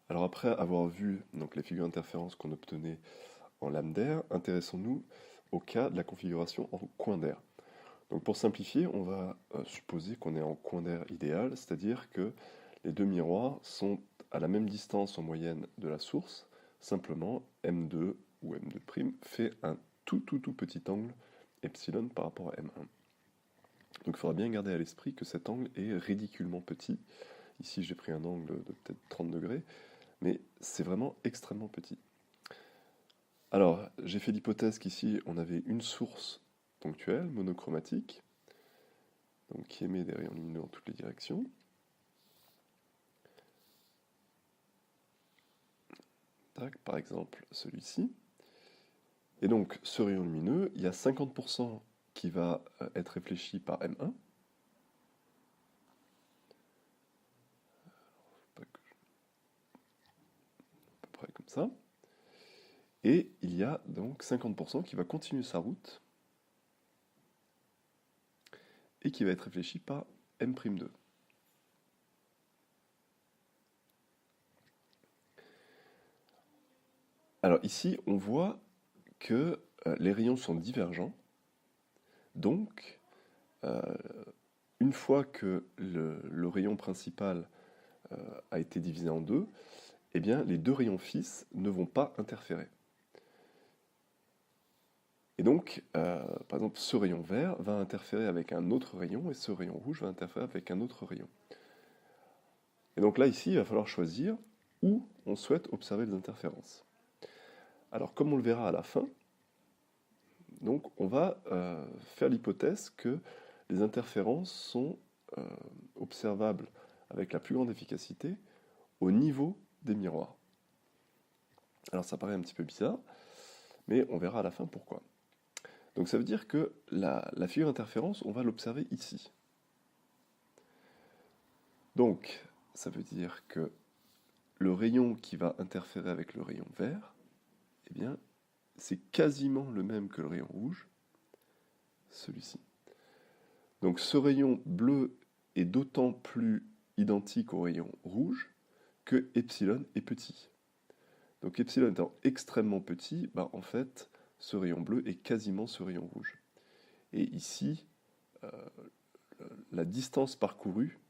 Alors après avoir vu donc, les figures d'interférence qu'on obtenait en lambda, intéressons-nous au cas de la configuration en coin d'air. Donc pour simplifier, on va supposer qu'on est en coin d'air idéal, c'est-à-dire que les deux miroirs sont à la même distance en moyenne de la source, simplement M2 ou M2' fait un tout petit angle epsilon par rapport à M1. Donc il faudra bien garder à l'esprit que cet angle est ridiculement petit. Ici j'ai pris un angle de peut-être 30 degrés, mais c'est vraiment extrêmement petit. Alors j'ai fait l'hypothèse qu'ici on avait une source ponctuelle, monochromatique, donc qui émet des rayons lumineux dans toutes les directions. Tac, par exemple celui-ci. Et donc ce rayon lumineux, il y a 50% qui va être réfléchi par M1. À peu près comme ça. Et il y a donc 50% qui va continuer sa route et qui va être réfléchi par M'2. Alors ici, on voit que les rayons sont divergents. Donc, une fois que le rayon principal a été divisé en deux, eh bien, les deux rayons fils ne vont pas interférer. Et donc, par exemple, ce rayon vert va interférer avec un autre rayon, et ce rayon rouge va interférer avec un autre rayon. Et donc là, ici, il va falloir choisir où on souhaite observer les interférences. Alors, comme on le verra à la fin, donc on va faire l'hypothèse que les interférences sont observables avec la plus grande efficacité au niveau des miroirs. Alors ça paraît un petit peu bizarre, mais on verra à la fin pourquoi. Donc ça veut dire que la figure d'interférence, on va l'observer ici. Donc ça veut dire que le rayon qui va interférer avec le rayon vert, eh bien, c'est quasiment le même que le rayon rouge, celui-ci. Donc ce rayon bleu est d'autant plus identique au rayon rouge que epsilon est petit. Donc epsilon étant extrêmement petit, bah, en fait, ce rayon bleu est quasiment ce rayon rouge. Et ici, euh, la distance parcourue,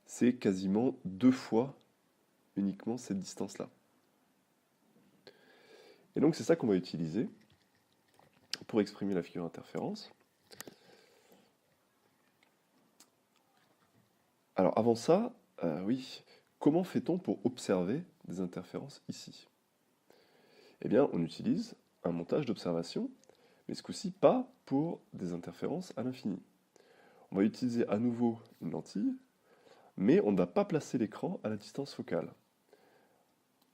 c'est quasiment 2 fois uniquement cette distance-là. Et donc c'est ça qu'on va utiliser pour exprimer la figure d'interférence. Alors avant ça, oui, comment fait-on pour observer des interférences ici? Eh bien, on utilise un montage d'observation, mais ce coup-ci pas pour des interférences à l'infini. On va utiliser à nouveau une lentille, mais on ne va pas placer l'écran à la distance focale.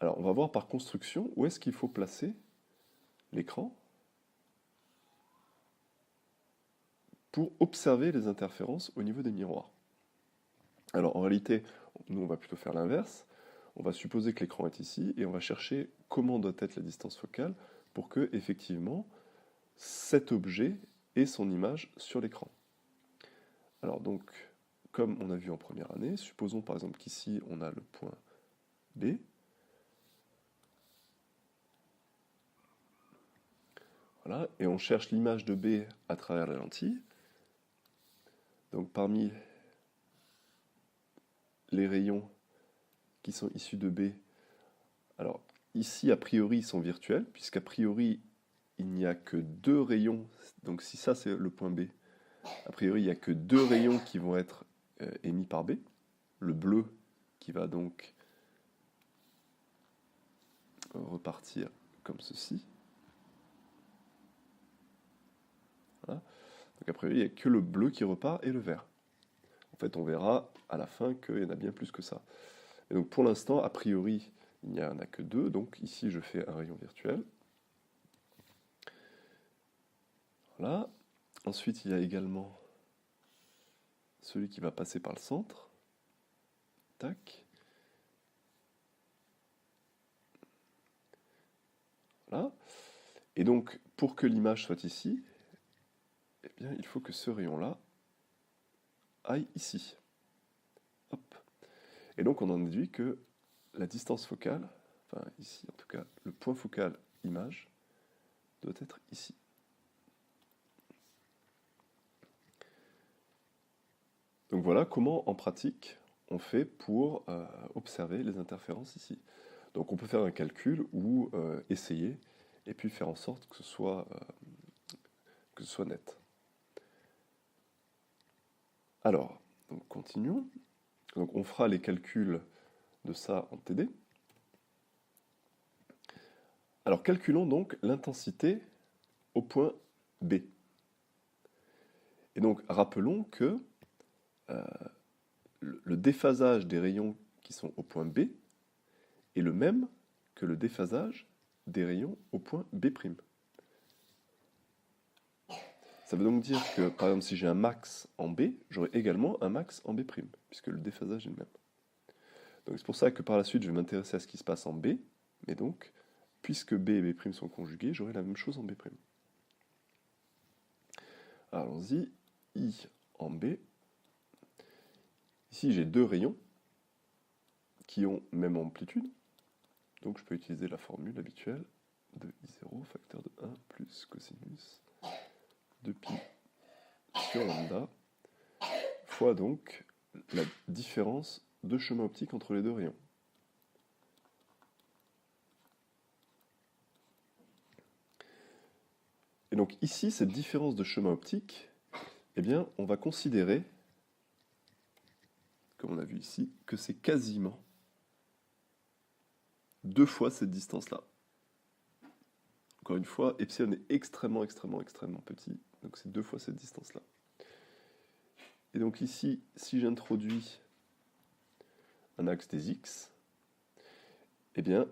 Alors, on va voir par construction où est-ce qu'il faut placer l'écran pour observer les interférences au niveau des miroirs. Alors, en réalité, nous, on va plutôt faire l'inverse. On va supposer que l'écran est ici et on va chercher comment doit être la distance focale pour que, effectivement, cet objet ait son image sur l'écran. Alors donc, comme on a vu en première année, supposons par exemple qu'ici on a le point B. Voilà, et on cherche l'image de B à travers la lentille. Donc parmi les rayons qui sont issus de B, alors ici a priori ils sont virtuels, puisqu'a priori il n'y a que deux rayons, donc si ça c'est le point B, a priori il n'y a que deux rayons qui vont être émis par B, le bleu qui va donc repartir comme ceci. Voilà. Donc a priori il n'y a que le bleu qui repart et le vert. En fait on verra à la fin qu'il y en a bien plus que ça. Et donc pour l'instant, a priori, il n'y en a que deux, donc ici je fais un rayon virtuel. Voilà. Ensuite, il y a également celui qui va passer par le centre. Tac. Voilà. Et donc, pour que l'image soit ici, eh bien, il faut que ce rayon-là aille ici. Hop. Et donc, on en déduit que la distance focale, enfin ici en tout cas, le point focal image doit être ici. Donc voilà comment en pratique on fait pour observer les interférences ici. Donc on peut faire un calcul ou essayer et puis faire en sorte que ce soit net. Alors, donc continuons. Donc on fera les calculs de ça en TD. Alors calculons donc l'intensité au point B. Et donc rappelons que le déphasage des rayons qui sont au point B est le même que le déphasage des rayons au point B'. Ça veut donc dire que, par exemple, si j'ai un max en B, j'aurai également un max en B', puisque le déphasage est le même. Donc c'est pour ça que par la suite, je vais m'intéresser à ce qui se passe en B, mais donc, puisque B et B' sont conjugués, j'aurai la même chose en B'. Allons-y, I en B. Ici, j'ai deux rayons qui ont même amplitude, donc je peux utiliser la formule habituelle de I0 facteur de 1 plus cosinus de pi sur lambda, fois donc la différence de chemin optique entre les deux rayons. Et donc ici, cette différence de chemin optique, eh bien, on va considérer, comme on a vu ici, que c'est quasiment deux fois cette distance-là. Encore une fois, epsilon est extrêmement petit, donc c'est deux fois cette distance-là. Et donc ici, si j'introduis un axe des x, eh bien,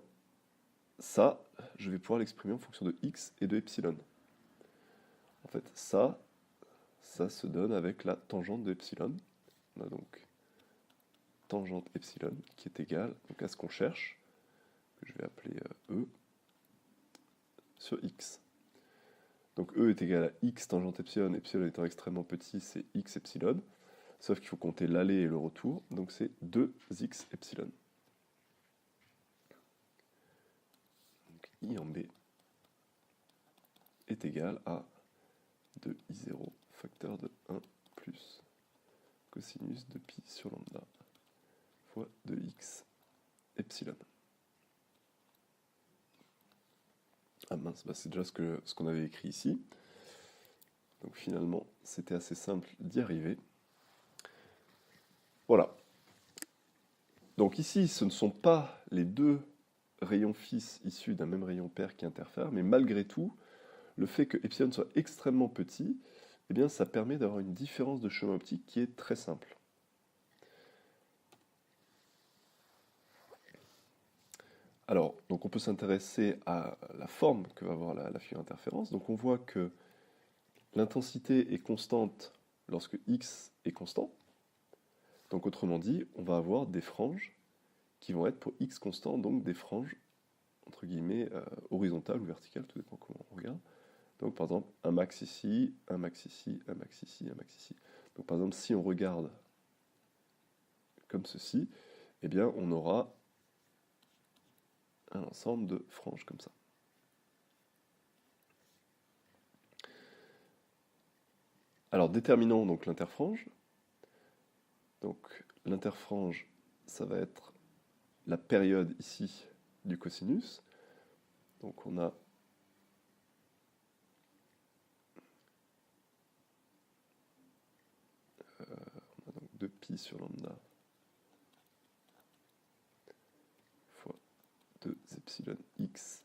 ça, je vais pouvoir l'exprimer en fonction de x et de epsilon. En fait, ça se donne avec la tangente de epsilon. On a donc tangente epsilon qui est égale donc à ce qu'on cherche, que je vais appeler E, sur x. Donc E est égal à x tangente epsilon, epsilon étant extrêmement petit, c'est x epsilon, sauf qu'il faut compter l'aller et le retour, donc c'est 2x epsilon. Donc I en B est égal à 2I0 facteur de 1 plus cosinus de pi sur lambda fois 2x epsilon. Ah mince, bah c'est déjà ce qu'on avait écrit ici. Donc finalement, c'était assez simple d'y arriver. Voilà. Donc ici, ce ne sont pas les deux rayons fils issus d'un même rayon père qui interfèrent, mais malgré tout, le fait que epsilon soit extrêmement petit, eh bien, ça permet d'avoir une différence de chemin optique qui est très simple. Alors, donc on peut s'intéresser à la forme que va avoir la figure d'interférence. Donc on voit que l'intensité est constante lorsque x est constant. Donc autrement dit, on va avoir des franges qui vont être pour x constant, donc des franges entre guillemets horizontales ou verticales, tout dépend comment on regarde. Donc par exemple, un max ici, un max ici, un max ici, un max ici. Donc par exemple, si on regarde comme ceci, eh bien on aura un ensemble de franges comme ça. Alors déterminons donc l'interfrange. Donc l'interfrange, ça va être la période ici du cosinus. Donc on a donc 2pi sur lambda fois 2 epsilon x,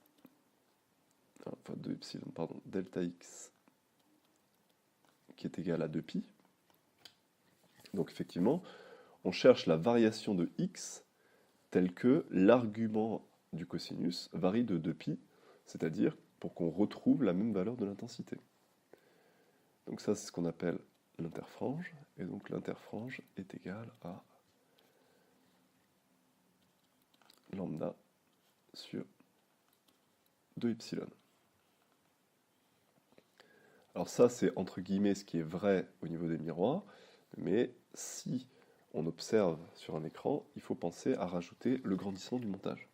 enfin 2 epsilon, pardon, delta x qui est égal à 2pi. Donc effectivement, on cherche la variation de x telle que l'argument du cosinus varie de 2pi, c'est-à-dire pour qu'on retrouve la même valeur de l'intensité. Donc ça, c'est ce qu'on appelle l'interfrange, et donc l'interfrange est égale à lambda sur 2 epsilon. Alors ça, c'est entre guillemets ce qui est vrai au niveau des miroirs, mais si on observe sur un écran, il faut penser à rajouter le grandissement du montage.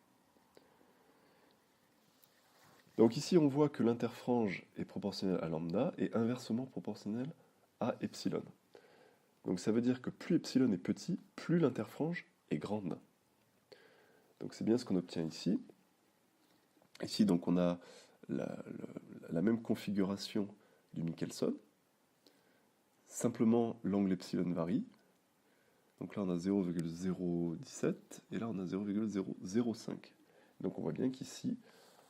Donc ici, on voit que l'interfrange est proportionnel à lambda et inversement proportionnel à epsilon. Donc ça veut dire que plus epsilon est petit, plus l'interfrange est grande. Donc c'est bien ce qu'on obtient ici. Ici, donc, on a la même configuration du Michelson. Simplement, l'angle epsilon varie. Donc là, on a 0,017 et là, on a 0,005. Donc on voit bien qu'ici,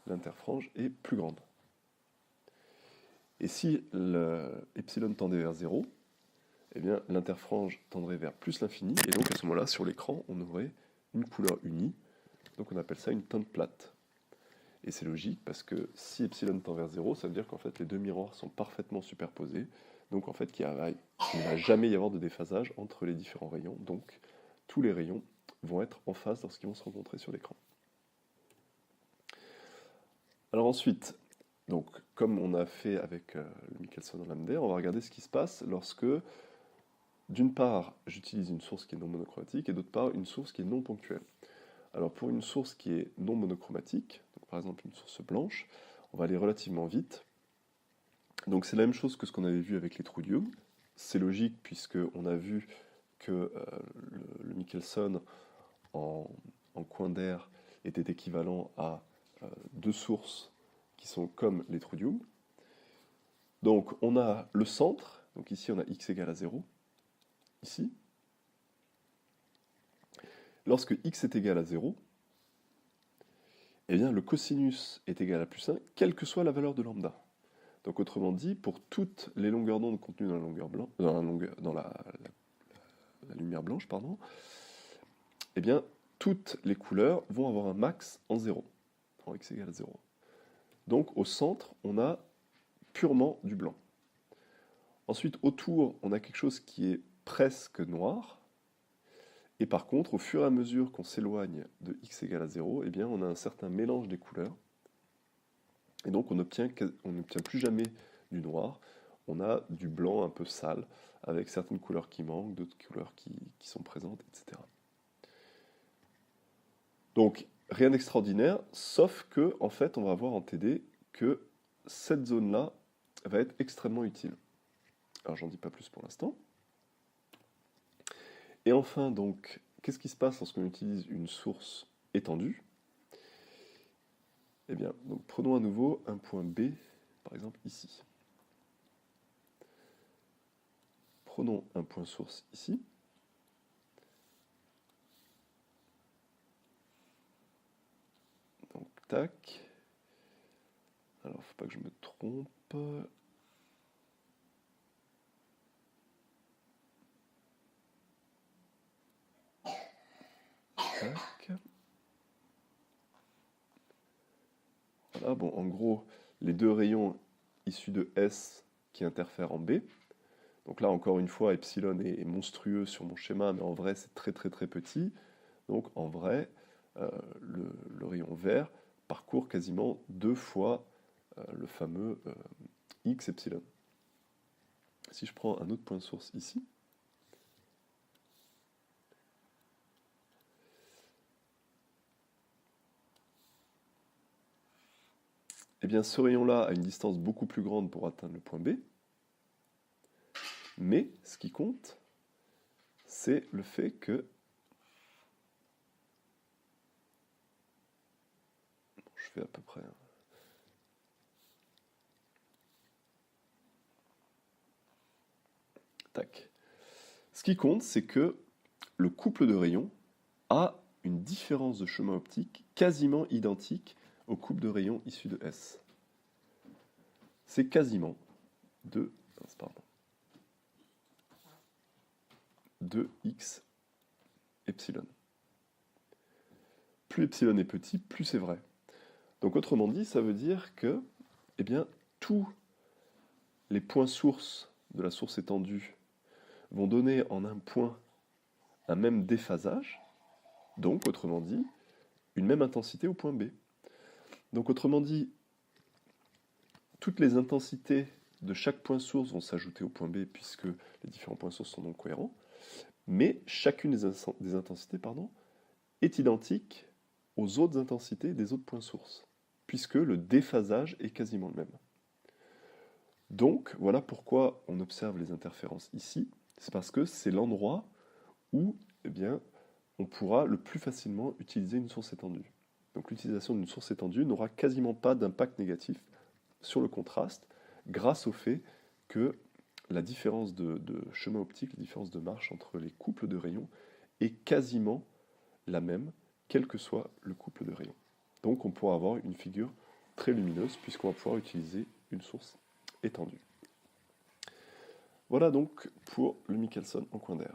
l'interfrange est plus grande. Et si epsilon tendait vers 0, eh bien l'interfrange tendrait vers plus l'infini, et donc à ce moment-là, sur l'écran, on aurait une couleur unie. Donc on appelle ça une teinte plate. Et c'est logique parce que si epsilon tend vers 0, ça veut dire qu'en fait les deux miroirs sont parfaitement superposés. Donc en fait il ne va jamais y avoir de déphasage entre les différents rayons. Donc tous les rayons vont être en phase lorsqu'ils vont se rencontrer sur l'écran. Alors ensuite, donc, comme on a fait avec le Michelson en lambda, on va regarder ce qui se passe lorsque, d'une part, j'utilise une source qui est non monochromatique et d'autre part, une source qui est non ponctuelle. Alors pour une source qui est non monochromatique, donc par exemple une source blanche, on va aller relativement vite. Donc c'est la même chose que ce qu'on avait vu avec les trous d'Young. C'est logique puisqu'on a vu que le Michelson en coin d'air était équivalent à deux sources qui sont comme les trous d'Young. Donc on a le centre, donc ici on a x égale à 0, ici. Lorsque x est égal à 0, eh bien, le cosinus est égal à plus 1, quelle que soit la valeur de lambda. Donc autrement dit, pour toutes les longueurs d'onde contenues dans la lumière blanche, pardon, eh bien, toutes les couleurs vont avoir un max en 0, en x égale à 0. Donc au centre, on a purement du blanc. Ensuite, autour, on a quelque chose qui est presque noir. Et par contre, au fur et à mesure qu'on s'éloigne de x égale à 0, eh bien, on a un certain mélange des couleurs. Et donc on n'obtient plus jamais du noir, on a du blanc un peu sale, avec certaines couleurs qui manquent, d'autres couleurs qui sont présentes, etc. Donc rien d'extraordinaire, sauf que en fait on va voir en TD que cette zone-là va être extrêmement utile. Alors j'en dis pas plus pour l'instant. Et enfin donc, qu'est-ce qui se passe lorsqu'on utilise une source étendue? Eh bien, donc prenons à nouveau un point B, par exemple ici. Prenons un point source ici. Donc, tac. Alors, faut pas que je me trompe. Tac. Voilà, bon, en gros, les deux rayons issus de S qui interfèrent en B. Donc là, encore une fois, epsilon est monstrueux sur mon schéma, mais en vrai, c'est très très très petit. Donc en vrai, le rayon vert parcourt quasiment 2 fois le fameux x epsilon. Si je prends un autre point de source ici, eh bien ce rayon-là a une distance beaucoup plus grande pour atteindre le point B. Mais ce qui compte, c'est le fait que je fais à peu près. Tac. Ce qui compte, c'est que le couple de rayons a une différence de chemin optique quasiment identique au couple de rayons issu de S. C'est quasiment 2x epsilon. Plus epsilon est petit, plus c'est vrai. Donc autrement dit, ça veut dire que eh bien, tous les points sources de la source étendue vont donner en un point un même déphasage, donc autrement dit, une même intensité au point B. Donc autrement dit, toutes les intensités de chaque point source vont s'ajouter au point B puisque les différents points sources sont non cohérents, mais chacune des intensités est identique aux autres intensités des autres points sources, puisque le déphasage est quasiment le même. Donc, voilà pourquoi on observe les interférences ici. C'est parce que c'est l'endroit où eh bien, on pourra le plus facilement utiliser une source étendue. Donc l'utilisation d'une source étendue n'aura quasiment pas d'impact négatif sur le contraste, grâce au fait que la différence de chemin optique, la différence de marche entre les couples de rayons est quasiment la même, quel que soit le couple de rayons. Donc on pourra avoir une figure très lumineuse, puisqu'on va pouvoir utiliser une source étendue. Voilà donc pour le Michelson en coin d'air.